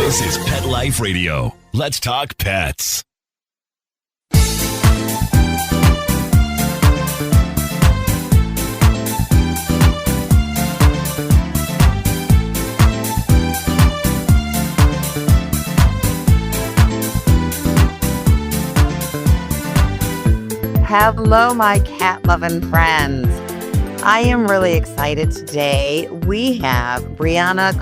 This is Pet Life Radio. Let's talk pets. Hello, my cat-loving friends. I am really excited today. We have Brianna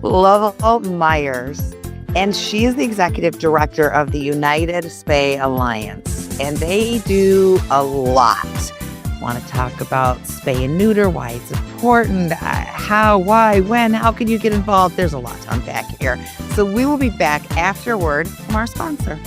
Lovell Myers, and she is the executive director of the United Spay Alliance, and they do a lot. Want to talk about spay and neuter, why it's important, how, why, when, how can you get involved? There's a lot to unpack here. So we will be back afterward from our sponsor.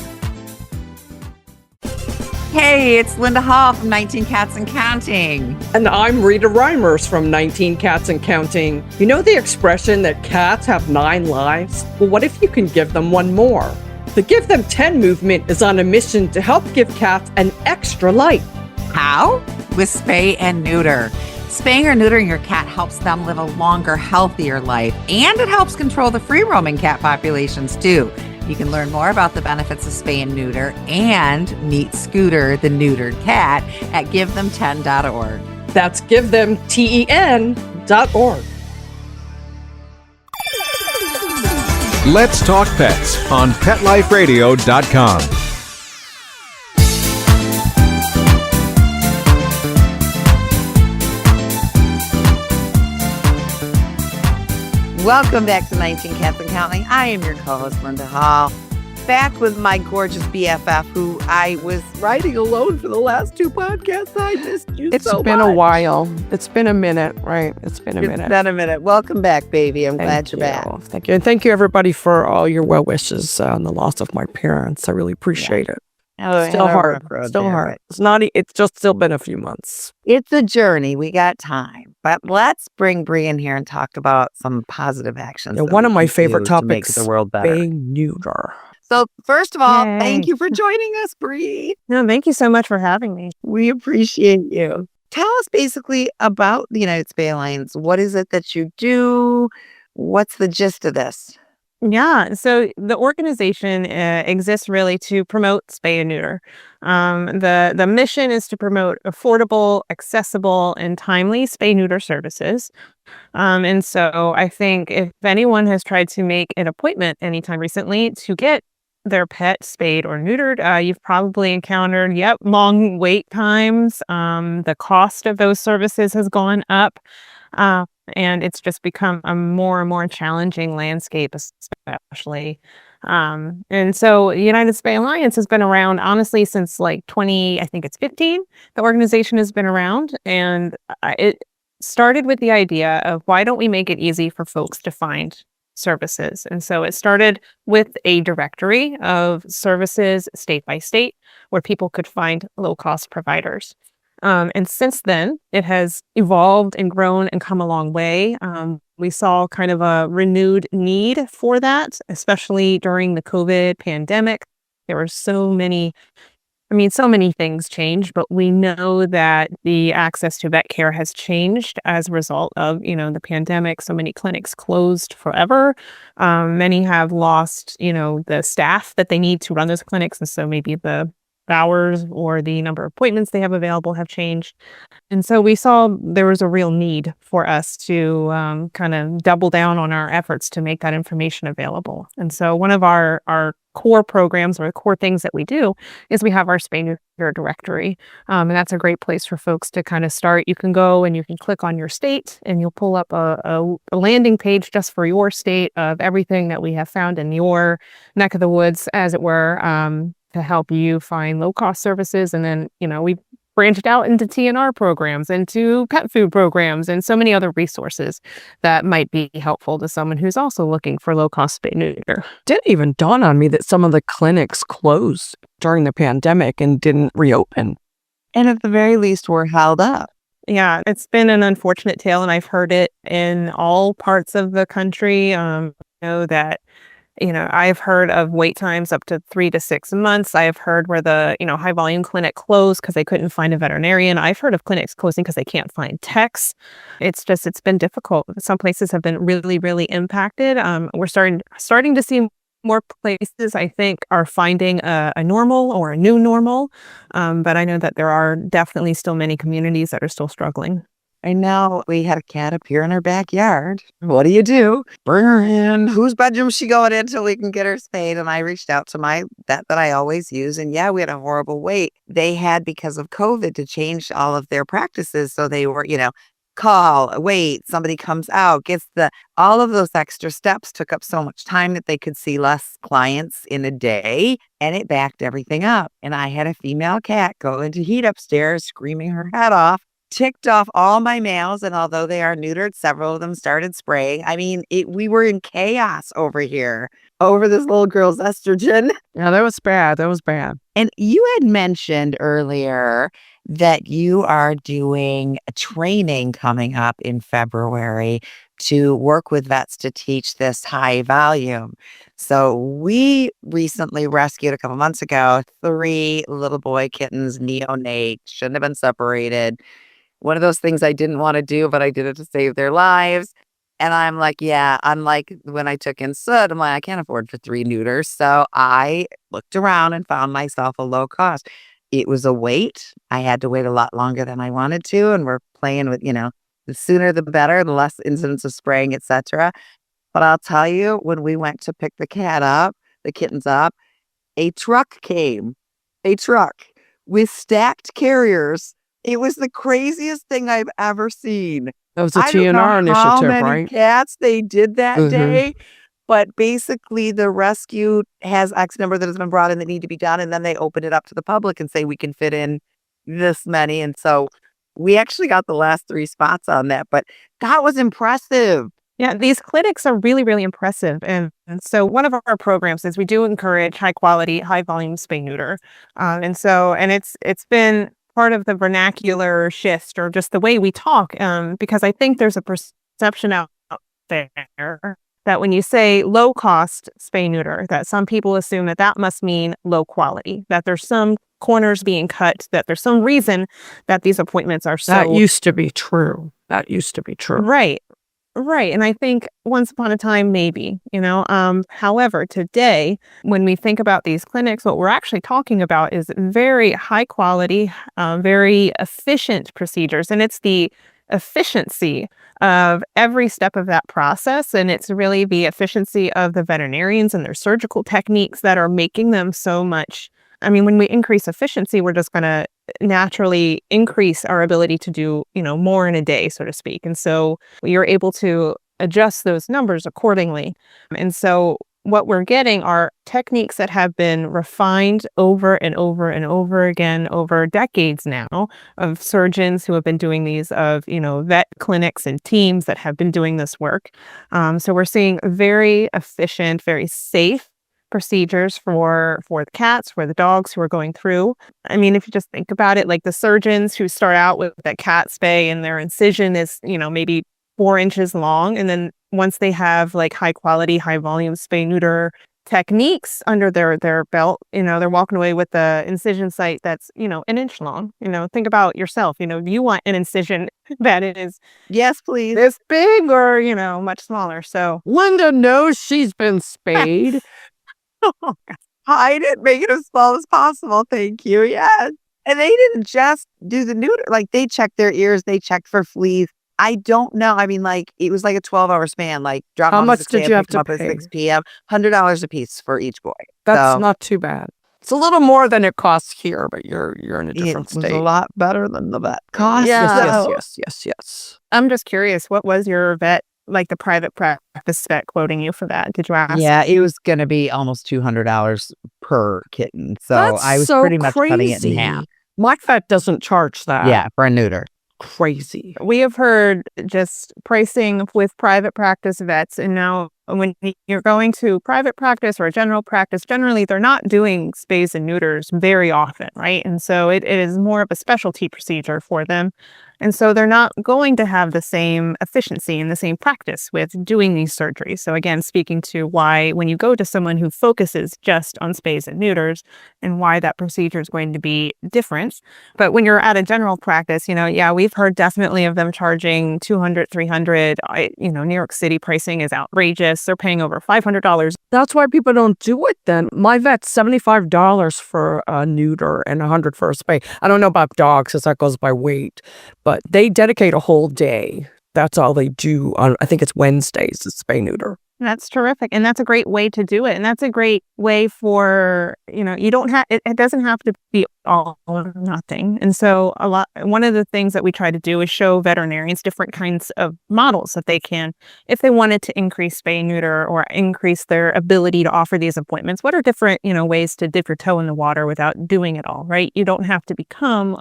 Hey, it's Linda Hall from 19 Cats and Counting. And I'm Rita Reimers from 19 Cats and Counting. You know the expression that cats have 9 lives? Well, what if you can give them one more? The Give Them 10 movement is on a mission to help give cats an extra life. How? With spay and neuter. Spaying or neutering your cat helps them live a longer, healthier life, and it helps control the free-roaming cat populations, too. You can learn more about the benefits of spay and neuter and meet Scooter, the neutered cat, at givethem10.org. That's givethem10.org. Let's talk pets on PetLifeRadio.com. Welcome back to 19 Cats and Counting. I am your co-host, Linda Hall. Back with my gorgeous BFF, who I was riding alone for the last 2 podcasts. I missed you so much. It's been a while. It's been a minute, right? It's been a minute. Welcome back, baby. I'm glad you're back. Thank you. And thank you, everybody, for all your well wishes on the loss of my parents. I really appreciate it. Oh, still hard. Right? It's just still been a few months. It's a journey. We got time. But let's bring Bree in here and talk about some positive actions. Yeah, one of my favorite topics, make the world better. Spay neuter. So first of all, Yay. Thank you for joining us, Bree. No, thank you so much for having me. We appreciate you. Tell us basically about the United Spay Alliance. What is it that you do? What's the gist of this? Yeah, so the organization exists really to promote spay and neuter. The mission is to promote affordable, accessible, and timely spay-neuter services. And so I think if anyone has tried to make an appointment anytime recently to get their pet spayed or neutered, you've probably encountered, long wait times. The cost of those services has gone up. And it's just become a more and more challenging landscape, especially. And so United Spay Alliance has been around, honestly, since like 2015. The organization has been around, and it started with the idea of why don't we make it easy for folks to find services? And so it started with a directory of services state by state where people could find low-cost providers. And since then, it has evolved and grown and come a long way. We saw kind of a renewed need for that, especially during the COVID pandemic. There were so many things changed, but we know that the access to vet care has changed as a result of, the pandemic. So many clinics closed forever. Many have lost, the staff that they need to run those clinics. And so maybe the hours or the number of appointments they have available have changed. And so we saw there was a real need for us to kind of double down on our efforts to make that information available. And so one of our core programs, or the core things that we do, is we have our spay neuter directory. And that's a great place for folks to kind of start. You can go and you can click on your state and you'll pull up a landing page just for your state of everything that we have found in your neck of the woods, as it were, to help you find low-cost services. And then, we branched out into TNR programs, into pet food programs, and so many other resources that might be helpful to someone who's also looking for low-cost spay neuter. Didn't even dawn on me that some of the clinics closed during the pandemic and didn't reopen. And at the very least, we're held up. Yeah, it's been an unfortunate tale, and I've heard it in all parts of the country. Know that I've heard of wait times up to 3 to 6 months. I've heard where the, high volume clinic closed because they couldn't find a veterinarian. I've heard of clinics closing because they can't find techs. It's been difficult. Some places have been really, really impacted. We're starting to see more places, I think, are finding a normal or a new normal. But I know that there are definitely still many communities that are still struggling. I know we had a cat appear in our backyard. What do? Bring her in. Whose bedroom is she going into? We can get her spayed. And I reached out to my vet that I always use. And yeah, we had a horrible wait. They had, because of COVID, to change all of their practices. So they were, call, wait, somebody comes out, all of those extra steps took up so much time that they could see less clients in a day, and it backed everything up. And I had a female cat go into heat upstairs, screaming her head off, ticked off all my males. And although they are neutered, several of them started spraying. I mean, we were in chaos over here over this little girl's estrogen. Yeah, that was bad. That was bad. And you had mentioned earlier that you are doing a training coming up in February to work with vets to teach this high volume. So we recently rescued a couple months ago 3 little boy kittens, neonate, shouldn't have been separated. One of those things I didn't want to do, but I did it to save their lives. And I'm like, yeah, unlike when I took in Soot, I'm like, I can't afford for 3 neuters. So I looked around and found myself a low cost. It was a wait. I had to wait a lot longer than I wanted to. And we're playing with, the sooner the better, the less incidents of spraying, etc. But I'll tell you, when we went to pick the kittens up, a truck came, with stacked carriers. It was the craziest thing I've ever seen. That was a I don't know TNR initiative, how many right? cats they did that day, but basically the rescue has X number that has been brought in that need to be done, and then they open it up to the public and say we can fit in this many. And so we actually got the last 3 spots on that, but that was impressive. Yeah, these clinics are really, really impressive. And so one of our programs is we do encourage high quality, high volume spay neuter. And it's been part of the vernacular shift, or just the way we talk, because I think there's a perception out there that when you say low cost spay neuter, that some people assume that must mean low quality, that there's some corners being cut, that there's some reason that these appointments are so... That used to be true. Right. And I think once upon a time, maybe, however, today, when we think about these clinics, what we're actually talking about is very high quality, very efficient procedures. And it's the efficiency of every step of that process. And it's really the efficiency of the veterinarians and their surgical techniques that are making them so much. I mean, when we increase efficiency, we're just going to naturally increase our ability to do, more in a day, so to speak. And so you're able to adjust those numbers accordingly. And so what we're getting are techniques that have been refined over and over and over again over decades now, of surgeons who have been doing these, of, vet clinics and teams that have been doing this work. So we're seeing very efficient, very safe procedures for the cats, for the dogs who are going through. I mean, if you just think about it, like the surgeons who start out with that cat spay and their incision is, maybe 4 inches long. And then once they have like high quality, high volume spay neuter techniques under their belt, they're walking away with the incision site that's, an inch long. Think about yourself, you want an incision that is, yes, please, this big or, much smaller. So Linda knows she's been spayed. Hide it, make it as small as possible. Thank you. Yes. And they didn't just do the neuter, like they checked their ears, they checked for fleas. I don't know. I mean, like it was like a 12-hour span, like drop How off much at 6 did you a.m., have pick to them up at pay? 6 p.m. $100 a piece for each boy. That's So not too bad. It's a little more than it costs here, but you're in a different it was state. a lot better than the vet cost. Yes. I'm just curious, what was your vet, like the private practice vet, quoting you for that? Did you ask? Yeah, it was going to be almost $200 per kitten. So That's I was so pretty much cutting it in crazy. half. My vet doesn't charge that. Yeah, for a neuter. Crazy. We have heard just pricing with private practice vets. And now when you're going to private practice or a general practice, generally they're not doing spays and neuters very often, right? And so it is more of a specialty procedure for them. And so they're not going to have the same efficiency and the same practice with doing these surgeries. So again, speaking to why when you go to someone who focuses just on spays and neuters and why that procedure is going to be different. But when you're at a general practice, yeah, we've heard definitely of them charging $200, $300. New York City pricing is outrageous. They're paying over $500. That's why people don't do it then. My vet's $75 for a neuter and $100 for a spay. I don't know about dogs because that goes by weight, but they dedicate a whole day. That's all they do on, I think it's Wednesdays, the spay neuter. That's terrific. And that's a great way to do it. And that's a great way for, you don't have, it doesn't have to be all or nothing. And so one of the things that we try to do is show veterinarians different kinds of models that they can, if they wanted to increase spay and neuter or increase their ability to offer these appointments, what are different, ways to dip your toe in the water without doing it all, right? You don't have to become,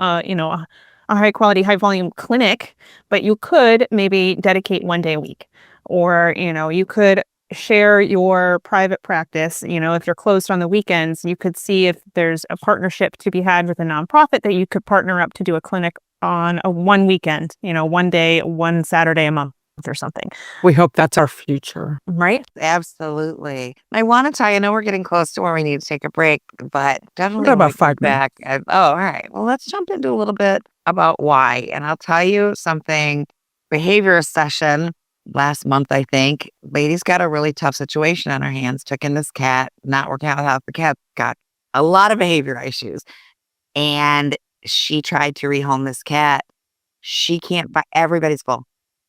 a high quality, high volume clinic, but you could maybe dedicate one day a week. Or, you could share your private practice. If you're closed on the weekends, you could see if there's a partnership to be had with a nonprofit that you could partner up to do a clinic on a one weekend, one day, one Saturday a month or something. We hope that's our future. Right? Absolutely. I want to tell you, I know we're getting close to where we need to take a break, but definitely about 5 back. All right. Well, let's jump into a little bit about why. And I'll tell you something, behavior session last month, I think. Lady's got a really tough situation on her hands. Took in this cat, not working out how the cat got a lot of behavior issues. And she tried to rehome this cat. She can't buy, everybody's full.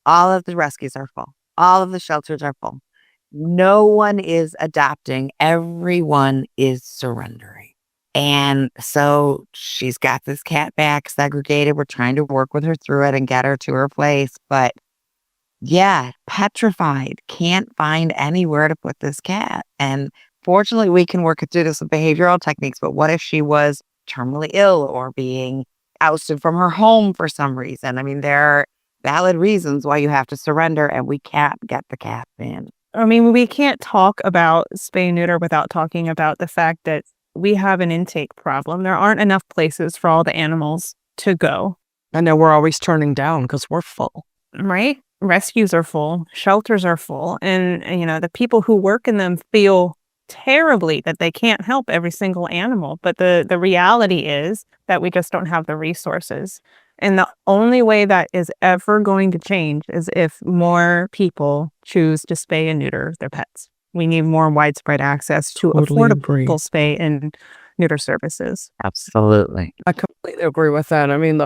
All of the rescues are full. All of the shelters are full. No one is adopting. Everyone is surrendering. And so she's got this cat back segregated. We're trying to work with her through it and get her to her place. But yeah, petrified, can't find anywhere to put this cat. And fortunately, we can work through this with behavioral techniques. But what if she was terminally ill or being ousted from her home for some reason? I mean, there are valid reasons why you have to surrender, and we can't get the cat in. I mean, we can't talk about spay and neuter without talking about the fact that we have an intake problem. There aren't enough places for all the animals to go. I know we're always turning down because we're full. Right? Rescues are full, shelters are full, and the people who work in them feel terribly that they can't help every single animal. But the reality is that we just don't have the resources. And the only way that is ever going to change is if more people choose to spay and neuter their pets. We need more widespread access to affordable spay and neuter services. Absolutely. I completely agree with that. I mean,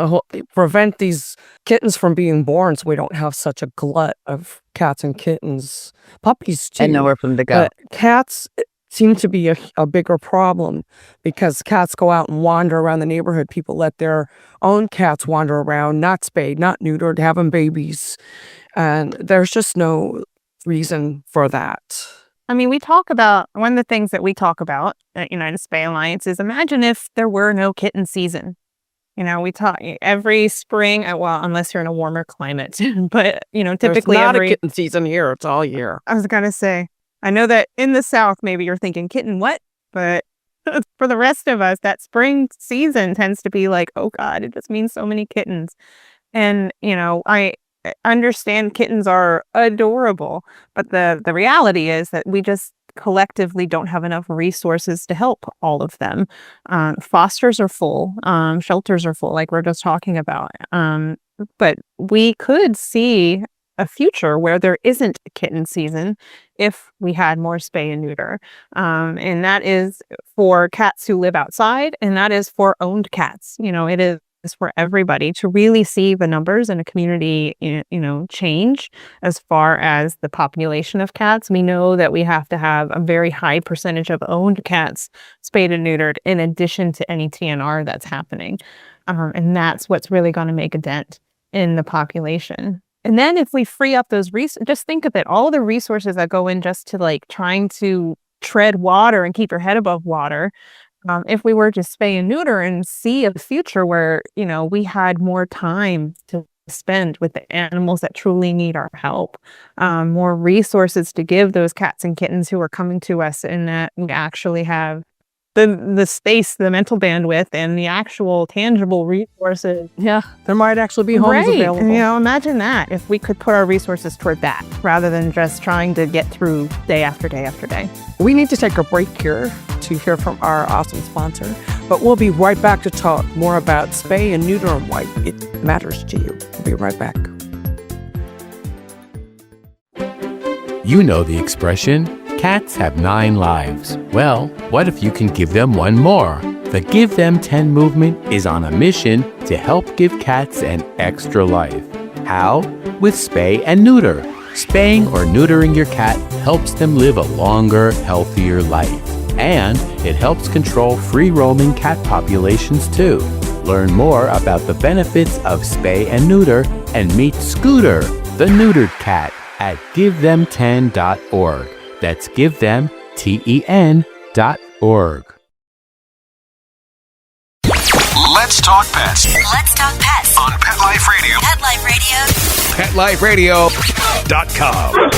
prevent these kittens from being born so we don't have such a glut of cats and kittens. Puppies too. And nowhere for them to go. But cats seem to be a bigger problem because cats go out and wander around the neighborhood. People let their own cats wander around, not spayed, not neutered, having babies. And there's just no reason for that. I mean, one of the things that we talk about at United Spay Alliance is imagine if there were no kitten season. We talk every spring, well, unless you're in a warmer climate, but, typically There's not a kitten season here. It's all year. I was going to say, I know that in the South, maybe you're thinking kitten, what? But for the rest of us, that spring season tends to be like, oh God, it just means so many kittens. And, I understand kittens are adorable, but the reality is that we just collectively don't have enough resources to help all of them. Fosters are full, shelters are full, like we're just talking about. But we could see a future where there isn't a kitten season if we had more spay and neuter. And that is for cats who live outside, and that is for owned cats. It is for everybody to really see the numbers in a community, change as far as the population of cats. We know that we have to have a very high percentage of owned cats spayed and neutered in addition to any TNR that's happening. And that's what's really going to make a dent in the population. And then if we free up those just think of it, all the resources that go in just to trying to tread water and keep your head above water. If we were to spay and neuter and see a future where, we had more time to spend with the animals that truly need our help, more resources to give those cats and kittens who are coming to us, and that we actually have the space, the mental bandwidth, and the actual tangible resources. Yeah, there might actually be homes available. Imagine that if we could put our resources toward that rather than just trying to get through day after day after day. We need to take a break here to hear from our awesome sponsor, but we'll be right back to talk more about spay and neuter and why it matters to you. We'll be right back. You know the expression, cats have 9 lives. Well, what if you can give them one more? The Give Them 10 movement is on a mission to help give cats an extra life. How? With spay and neuter. Spaying or neutering your cat helps them live a longer, healthier life. And it helps control free-roaming cat populations too. Learn more about the benefits of spay and neuter and meet Scooter, the neutered cat, at GiveThem10.org. That's GiveThem10.org. Let's talk pets Let's talk pets on Pet Life Radio. Pet Life Radio. PetLifeRadio.com.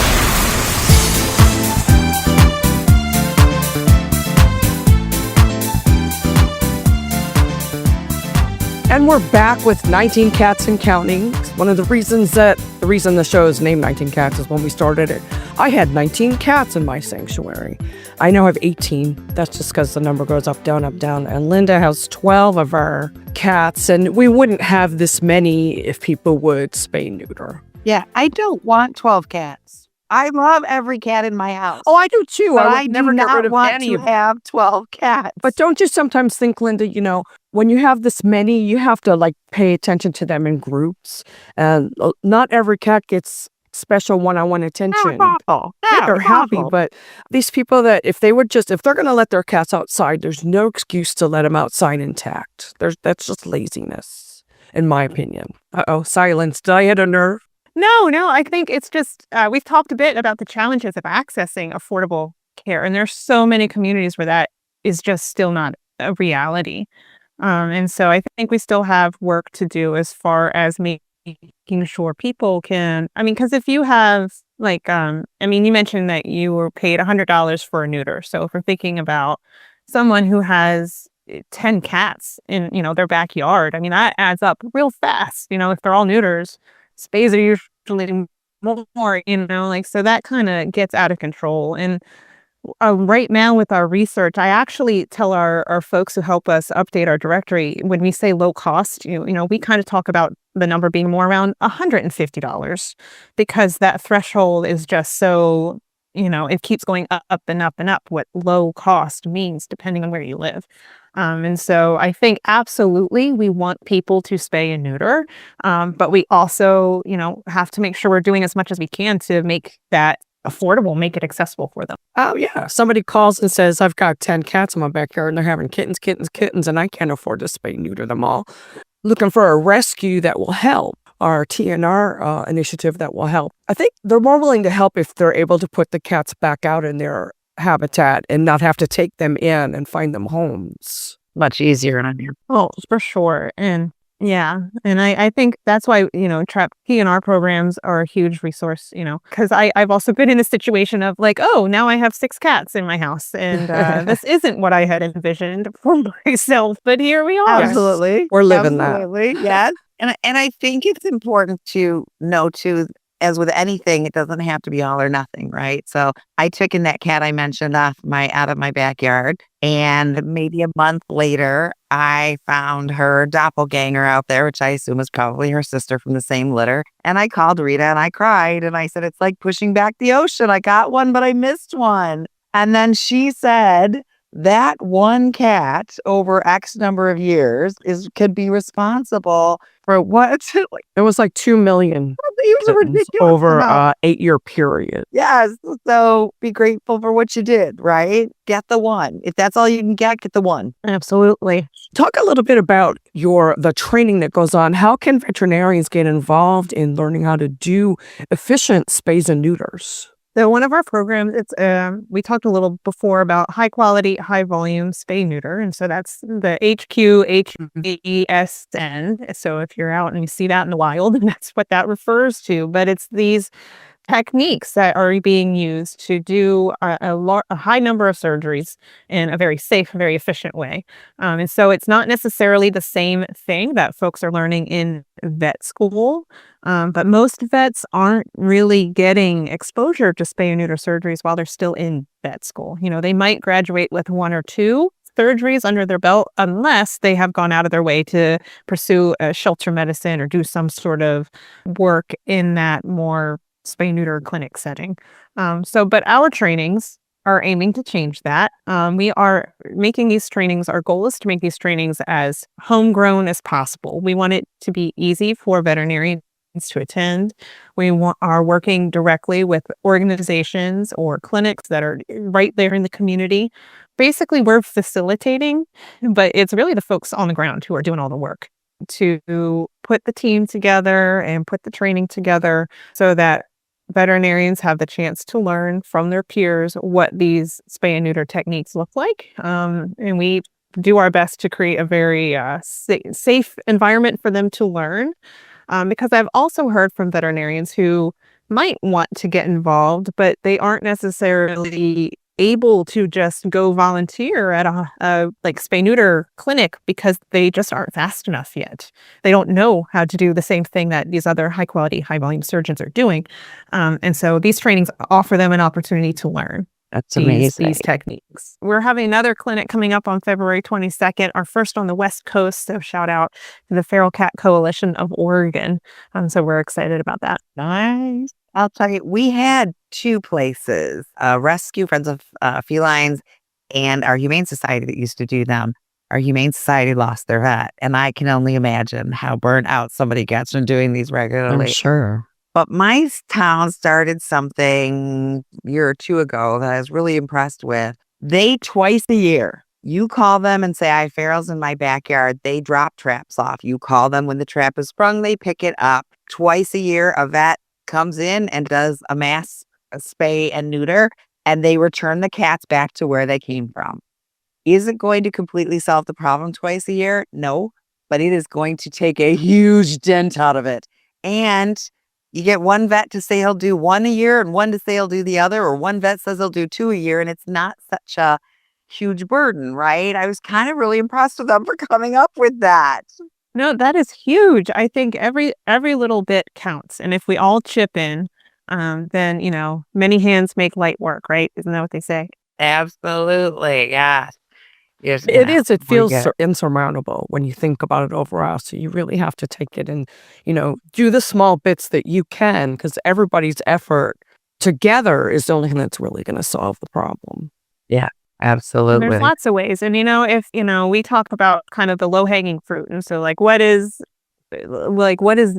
And we're back with 19 Cats and Counting. One of the reason the show is named 19 Cats is when we started it, I had 19 cats in my sanctuary. I now have 18. That's just because the number goes up, down, and Linda has 12 of our cats, and we wouldn't have this many if people would spay neuter. Yeah, I don't want 12 cats. I love every cat in my house. Oh, I do too. But I would never do get not rid of want any to of them. have 12 cats. But don't you sometimes think, Linda, when you have this many, you have to pay attention to them in groups. And not every cat gets special one-on-one attention. They're happy, but these people that if they're going to let their cats outside, there's no excuse to let them outside intact. That's just laziness, in my opinion. Silence. Did I hit a nerve? No, I think it's just, we've talked a bit about the challenges of accessing affordable care. And there's so many communities where that is just still not a reality. And so I think we still have work to do as far as making sure people can, because if you have you mentioned that you were paid $100 for a neuter. So if we're thinking about someone who has 10 cats in, their backyard, that adds up real fast. If they're all neuters, spays are usually more, so that kind of gets out of control. And right now with our research, I actually tell our folks who help us update our directory, when we say low cost, we kind of talk about the number being more around $150 because that threshold is just so, it keeps going up and up and up what low cost means depending on where you live. And so I think absolutely we want people to spay and neuter, but we also, have to make sure we're doing as much as we can to make that affordable, make it accessible for them. Oh, yeah. Somebody calls and says, I've got 10 cats in my backyard and they're having kittens, and I can't afford to spay and neuter them all. Looking for a rescue that will help, our TNR initiative that will help. I think they're more willing to help if they're able to put the cats back out in their habitat and not have to take them in and find them homes. Much easier on here. Oh, for sure. And yeah. And I think that's why, TNR programs are a huge resource, because I've also been in a situation of now I have 6 cats in my house and this isn't what I had envisioned for myself, but here we are. Absolutely. We're living Absolutely. that. Yes. And I think it's important to know too, as with anything, it doesn't have to be all or nothing, right? So I took in that cat I mentioned out of my backyard, and maybe a month later, I found her doppelganger out there, which I assume is probably her sister from the same litter. And I called Rita and I cried and I said, it's like pushing back the ocean. I got one, but I missed one. And then she said, that one cat over X number of years could be responsible for what? It was like 2 million It was a ridiculous over amount. 8-year period. Yes. So be grateful for what you did, right? Get the one. If that's all you can get the one. Absolutely. Talk a little bit about the training that goes on. How can veterinarians get involved in learning how to do efficient spays and neuters? So one of our programs, it's we talked a little before about high quality, high volume spay neuter. And so that's the HQHESN. So if you're out and you see that in the wild, that's what that refers to. But it's these techniques that are being used to do a high number of surgeries in a very safe, very efficient way. And so it's not necessarily the same thing that folks are learning in vet school, but most vets aren't really getting exposure to spay and neuter surgeries while they're still in vet school. They might graduate with 1 or 2 surgeries under their belt unless they have gone out of their way to pursue a shelter medicine or do some sort of work in that more spay neuter clinic setting. But our trainings are aiming to change that. We are making these trainings, our goal is to make these trainings as homegrown as possible. We want it to be easy for veterinarians to attend. We are working directly with organizations or clinics that are right there in the community. Basically, we're facilitating, but it's really the folks on the ground who are doing all the work to put the team together and put the training together so that veterinarians have the chance to learn from their peers what these spay and neuter techniques look like. And we do our best to create a very safe environment for them to learn. Because I've also heard from veterinarians who might want to get involved, but they aren't necessarily able to just go volunteer at a like spay neuter clinic because they just aren't fast enough yet. They don't know how to do the same thing that these other high quality, high volume surgeons are doing. And so these trainings offer them an opportunity to learn That's amazing. these techniques. We're having another clinic coming up on February 22nd, our first on the West Coast. So shout out to the Feral Cat Coalition of Oregon. So we're excited about that. Nice. I'll tell you, we had 2 places, Rescue Friends of Felines and our Humane Society that used to do them. Our Humane Society lost their vet, and I can only imagine how burnt out somebody gets from doing these regularly. I'm sure. But my town started something a year or 2 ago that I was really impressed with. They twice a year, you call them and say, I have ferals in my backyard. They drop traps off. You call them when the trap is sprung, they pick it up. Twice a year, a vet comes in and does a mass spay and neuter, and they return the cats back to where they came from. Is it going to completely solve the problem twice a year? No, but it is going to take a huge dent out of it. And you get one vet to say he'll do 1 a year and one to say he'll do the other, or one vet says he'll do 2 a year, and it's not such a huge burden, right? I was kind of really impressed with them for coming up with that. No, that is huge. I think every little bit counts. And if we all chip in, then, many hands make light work, right? Isn't that what they say? Absolutely. Yeah. Yes, It is. It we feels get it. insurmountable when you think about it overall. So you really have to take it and, do the small bits that you can, because everybody's effort together is the only thing that's really going to solve the problem. Yeah, And absolutely. there's lots of ways. And, if, we talk about kind of the low hanging fruit. And so what is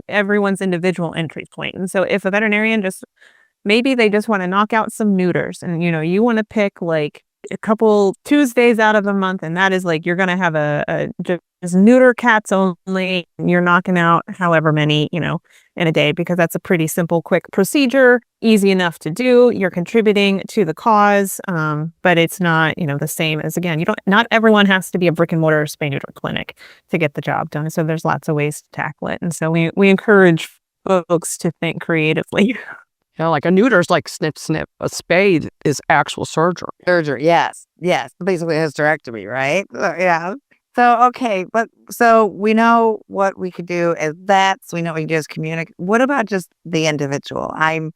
everyone's individual entry point? And so if a veterinarian maybe they just want to knock out some neuters and, you want to pick like a couple Tuesdays out of the month, and that is like you're going to have a just neuter cats only. You're knocking out however many, in a day, because that's a pretty simple, quick procedure, easy enough to do. You're contributing to the cause, but it's not, the same as, again, not everyone has to be a brick and mortar spay neuter clinic to get the job done. So there's lots of ways to tackle it. And so we encourage folks to think creatively. Like a neuter is like snip, snip. A spade is actual surgery. Surgery, yes. Basically a hysterectomy, right? Yeah. So, okay, so we know what we could do as vets. We know we can just communicate. What about just the individual? I'm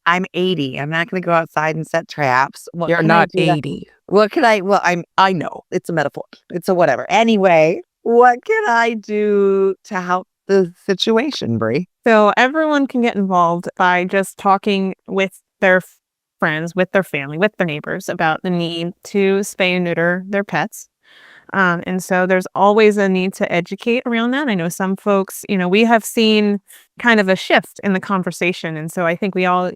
80. I'm not going to go outside and set traps. What You're can I not do to- 80. What can I? Well, I know it's a metaphor. It's a whatever. Anyway, what can I do to help the situation, Bree? So everyone can get involved by just talking with their friends, with their family, with their neighbors about the need to spay and neuter their pets. And so there's always a need to educate around that. I know some folks, we have seen kind of a shift in the conversation. And so I think we all,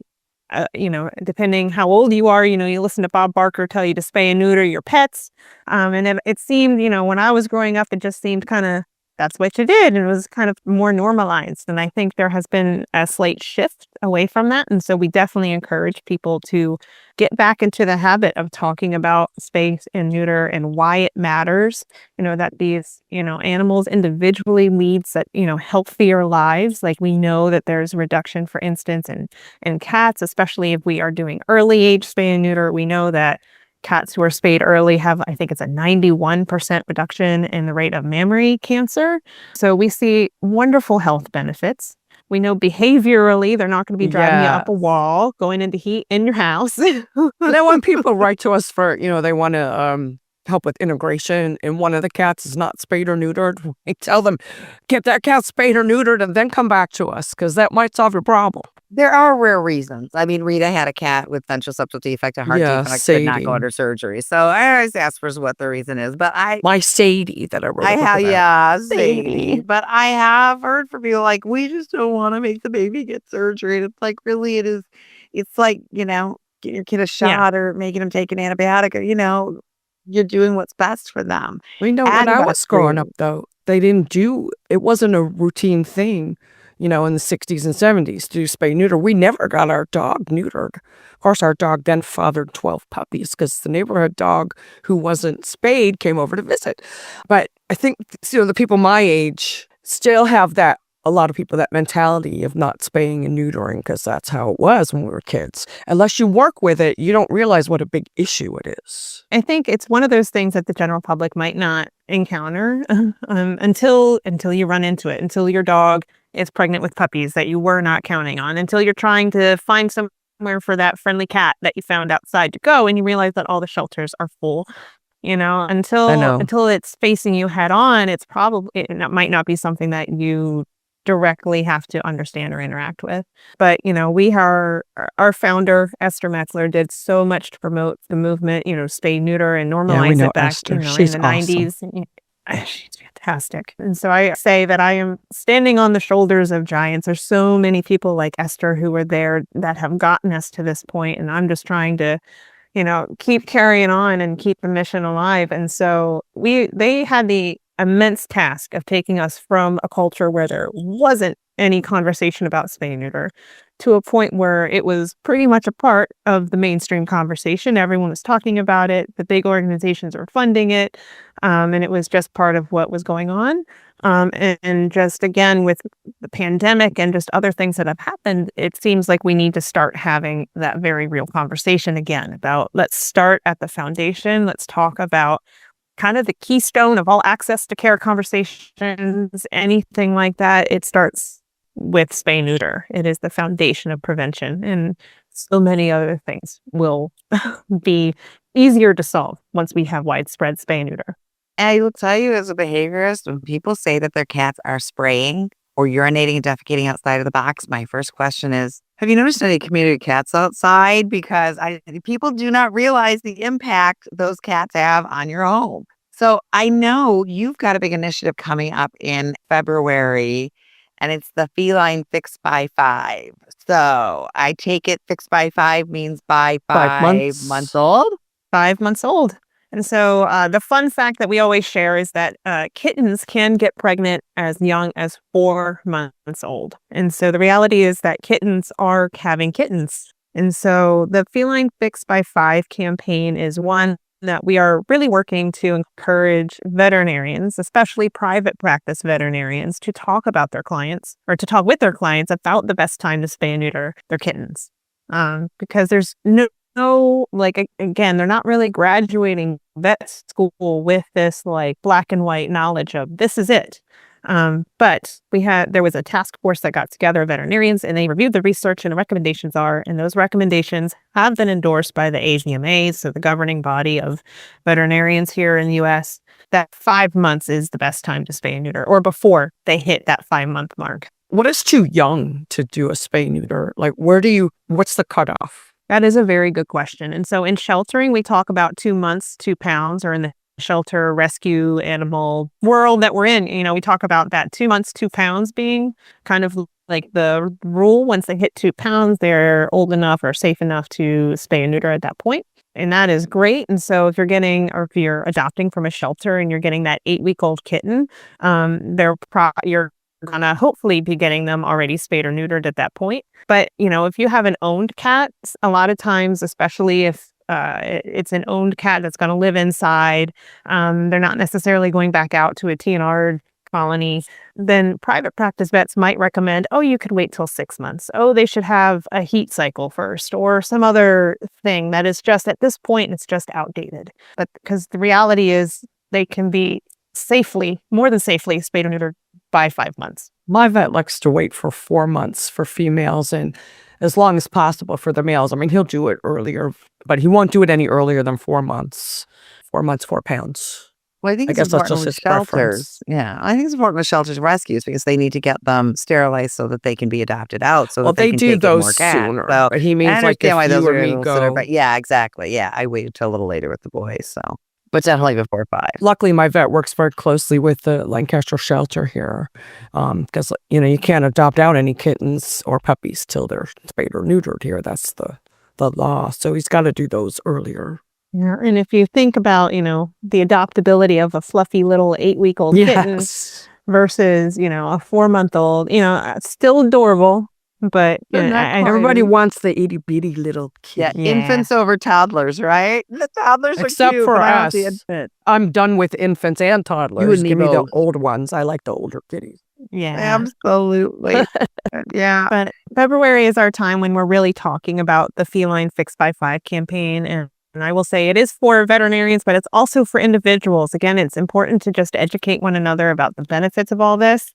depending how old you are, you listen to Bob Barker tell you to spay and neuter your pets. And it seemed, when I was growing up, it just seemed kind of that's what you did. And it was kind of more normalized. And I think there has been a slight shift away from that. And so we definitely encourage people to get back into the habit of talking about spay and neuter and why it matters, that these, animals individually lead such, healthier lives. Like we know that there's reduction, for instance, in cats, especially if we are doing early age spay and neuter. We know that cats who are spayed early have, I think it's a 91% reduction in the rate of mammary cancer. So we see wonderful health benefits. We know behaviorally, they're not going to be driving you up a wall, going into heat in your house. And then when people write to us for, they want to help with integration and one of the cats is not spayed or neutered, we tell them, get that cat spayed or neutered and then come back to us because that might solve your problem. There are rare reasons. I mean, Rita had a cat with ventral septal defect, a heart defect, could not go under surgery. So I always ask for what the reason is. But my Sadie that I wrote Sadie. But I have heard from people like, we just don't want to make the baby get surgery. And it's like, really, it is. It's like, getting your kid a shot or making them take an antibiotic or, you're doing what's best for them. We know when I was growing up, though, it wasn't a routine thing. In the 60s and 70s to do spay neuter. We never got our dog neutered. Of course, our dog then fathered 12 puppies because the neighborhood dog who wasn't spayed came over to visit. But I think, the people my age still have a lot of people, that mentality of not spaying and neutering because that's how it was when we were kids. Unless you work with it, you don't realize what a big issue it is. I think it's one of those things that the general public might not encounter until you run into it, until your dog is pregnant with puppies that you were not counting on, until you're trying to find somewhere for that friendly cat that you found outside to go and you realize that all the shelters are full. Until it's facing you head on, it might not be something that you directly have to understand or interact with. But, our founder, Esther Metzler, did so much to promote the movement, spay, neuter, and normalize it back, She's in the awesome. 90s. She's fantastic. And so I say that I am standing on the shoulders of giants. There's so many people like Esther who were there that have gotten us to this point, and I'm just trying to keep carrying on and keep the mission alive. And so they had the immense task of taking us from a culture where there wasn't any conversation about spay and neuter to a point where it was pretty much a part of the mainstream conversation. Everyone was talking about it. The big organizations were funding it. And it was just part of what was going on. And just again, with the pandemic and just other things that have happened, it seems like we need to start having that very real conversation again about, let's start at the foundation. Let's talk about kind of the keystone of all access to care conversations, anything like that. It starts with spay neuter. It is the foundation of prevention, and so many other things will be easier to solve once we have widespread spay and neuter. I will tell you, as a behaviorist, when people say that their cats are spraying or urinating and defecating outside of the box, my first question is, have you noticed any community cats outside? Because people do not realize the impact those cats have on your home. So I know you've got a big initiative coming up in February, and it's the Feline Fix by 5. So I take it Fix by 5 means by 5 months old? 5 months old. And so the fun fact that we always share is that kittens can get pregnant as young as 4 months old. And so the reality is that kittens are having kittens. And so the Feline Fix by 5 campaign is one that we are really working to encourage veterinarians, especially private practice veterinarians, to talk about their clients or to talk with their clients about the best time to spay and neuter their kittens. Because there's no, again, they're not really graduating vet school with this black and white knowledge of this is it. But there was a task force that got together, veterinarians, and they reviewed the research and the recommendations and those recommendations have been endorsed by the AVMA, so the governing body of veterinarians here in the U.S., that 5 months is the best time to spay and neuter, or before they hit that 5-month mark. What is too young to do a spay neuter? What's the cutoff? That is a very good question. And so in sheltering, we talk about 2 months, 2 pounds, or in the shelter rescue animal world that we're in. We talk about that 2 months, 2 pounds being kind of like the rule. Once they hit 2 pounds, they're old enough or safe enough to spay and neuter at that point. And that is great. And so if you're adopting from a shelter and you're getting that 8-week-old kitten, you're gonna hopefully be getting them already spayed or neutered at that point. But, if you have an owned cat, a lot of times, especially if it's an owned cat that's going to live inside, they're not necessarily going back out to a TNR colony, then private practice vets might recommend, you could wait till 6 months. They should have a heat cycle first or some other thing that is just at this point, it's just outdated. But because the reality is they can be more than safely spayed or neutered by 5 months. My vet likes to wait for 4 months for females and as long as possible for the males. I mean, he'll do it earlier, but he won't do it any earlier than 4 months. 4 months, 4 pounds. Well, I think I it's guess that's important just with his preference. shelters. Yeah, I think it's important with shelters and rescues because they need to get them sterilized so that they can be adopted out. So Well, that they they can do take in more those cats. sooner. So But he means I like understand why if those you are or me considered, go. but yeah, exactly. Yeah, I waited till a little later with the boys. So, but definitely before 5. Luckily, my vet works very closely with the Lancaster shelter here because, you can't adopt out any kittens or puppies till they're spayed or neutered here. That's the law. So he's got to do those earlier. Yeah, and if you think about, the adoptability of a fluffy little 8-week-old kitten Yes. versus, a 4-month-old, still adorable, but Everybody wants the itty bitty little kid. Yeah, infants over toddlers, right? The toddlers Except are cute, for but I don't us. see infant. I'm done with infants and toddlers. You and me Give me the both. old ones. I like the older kitties. Yeah. Absolutely. Yeah. But February is our time when we're really talking about the Feline Fix by 5 campaign. And I will say it is for veterinarians, but it's also for individuals. Again, it's important to just educate one another about the benefits of all this.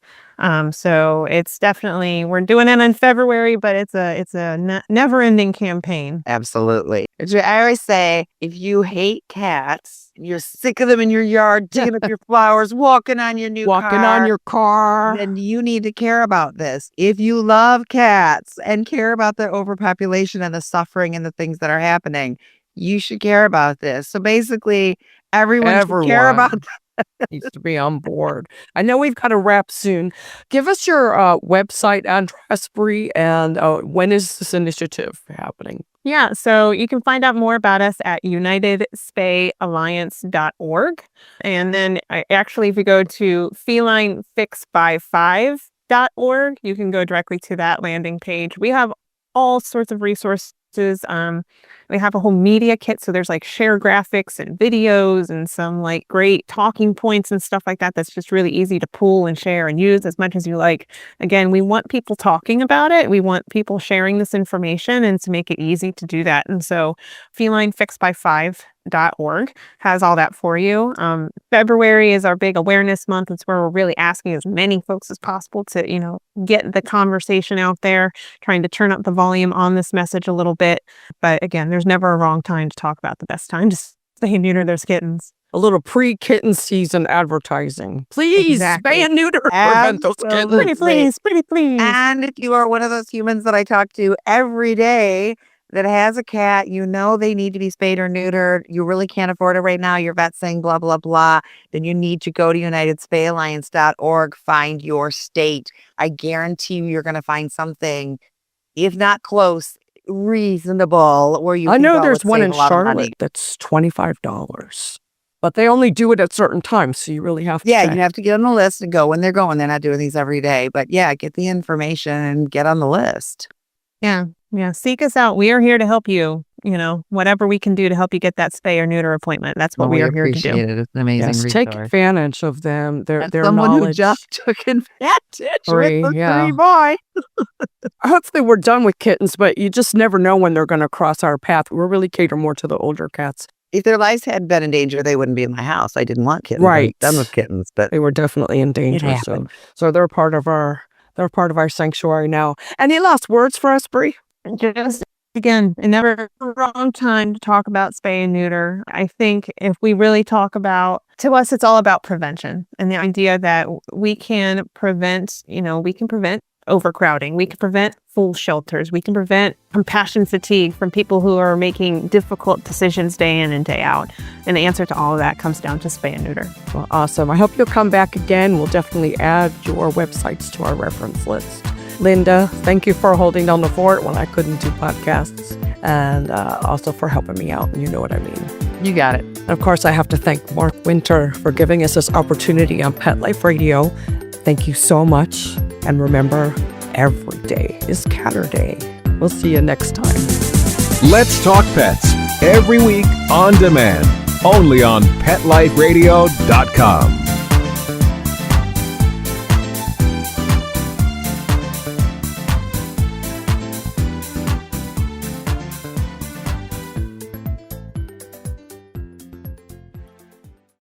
So it's definitely, we're doing it in February, but it's a never-ending campaign. Absolutely. I always say, if you hate cats, you're sick of them in your yard, digging up your flowers, walking on your new Walking car, on your car. then you need to care about this. If you love cats and care about the overpopulation and the suffering and the things that are happening, you should care about this. So basically, everyone should care about needs to be on board. I know we've got to wrap soon. Give us your website address, Bree, and when is this initiative happening? Yeah, so you can find out more about us at unitedspayalliance.org. And then actually, if you go to felinefixby5.org, you can go directly to that landing page. We have all sorts of resources. We have a whole media kit, so there's like share graphics and videos and some like great talking points and stuff like that. That's just really easy to pull and share and use as much as you like. Again, we want people talking about it. We want people sharing this information and to make it easy to do that. And so felinefixby5.org has all that for you. February is our big awareness month. It's where we're really asking as many folks as possible to, get the conversation out there, trying to turn up the volume on this message a little bit. But again, there's never a wrong time to talk about the best time to spay and neuter those kittens. A little pre-kitten season advertising. Please, Exactly. spay and neuter. Prevent those kittens. Pretty please. And if you are one of those humans that I talk to every day that has a cat, they need to be spayed or neutered. You really can't afford it right now. Your vet's saying blah, blah, blah. Then you need to go to UnitedSpayAlliance.org, find your state. I guarantee you're going to find something, if not close, reasonable, where you I can know go there's and one save in a lot of money. Charlotte that's $25. But they only do it at certain times, so you really have to Yeah, check. you have to get on the list and go when they're going. They're not doing these every day. But yeah, get the information and get on the list. Yeah. Seek us out. We are here to help you. Whatever we can do to help you get that spay or neuter appointment. That's what we are here to do. It. It's an amazing Yes, resource. take advantage of them. Their Someone who knowledge. just took advantage Free, with the yeah. free boy. Hopefully we're done with kittens, but you just never know when they're going to cross our path. We really cater more to the older cats. If their lives hadn't been in danger, they wouldn't be in my house. I didn't want kittens. Right. I'm done with kittens, but They were definitely in danger. happened. So they're part of our sanctuary now. Any last words for us, Bree? Just again, never a wrong time to talk about spay and neuter. I think if we really talk about, to us, it's all about prevention and the idea that we can prevent overcrowding. We can prevent full shelters. We can prevent compassion fatigue from people who are making difficult decisions day in and day out. And the answer to all of that comes down to spay and neuter. Well, awesome. I hope you'll come back again. We'll definitely add your websites to our reference list. Linda, thank you for holding down the fort when I couldn't do podcasts, and also for helping me out. You know what I mean. You got it. Of course, I have to thank Mark Winter for giving us this opportunity on Pet Life Radio. Thank you so much. And remember, every day is Catter Day. We'll see you next time. Let's Talk Pets, every week on demand, only on PetLifeRadio.com.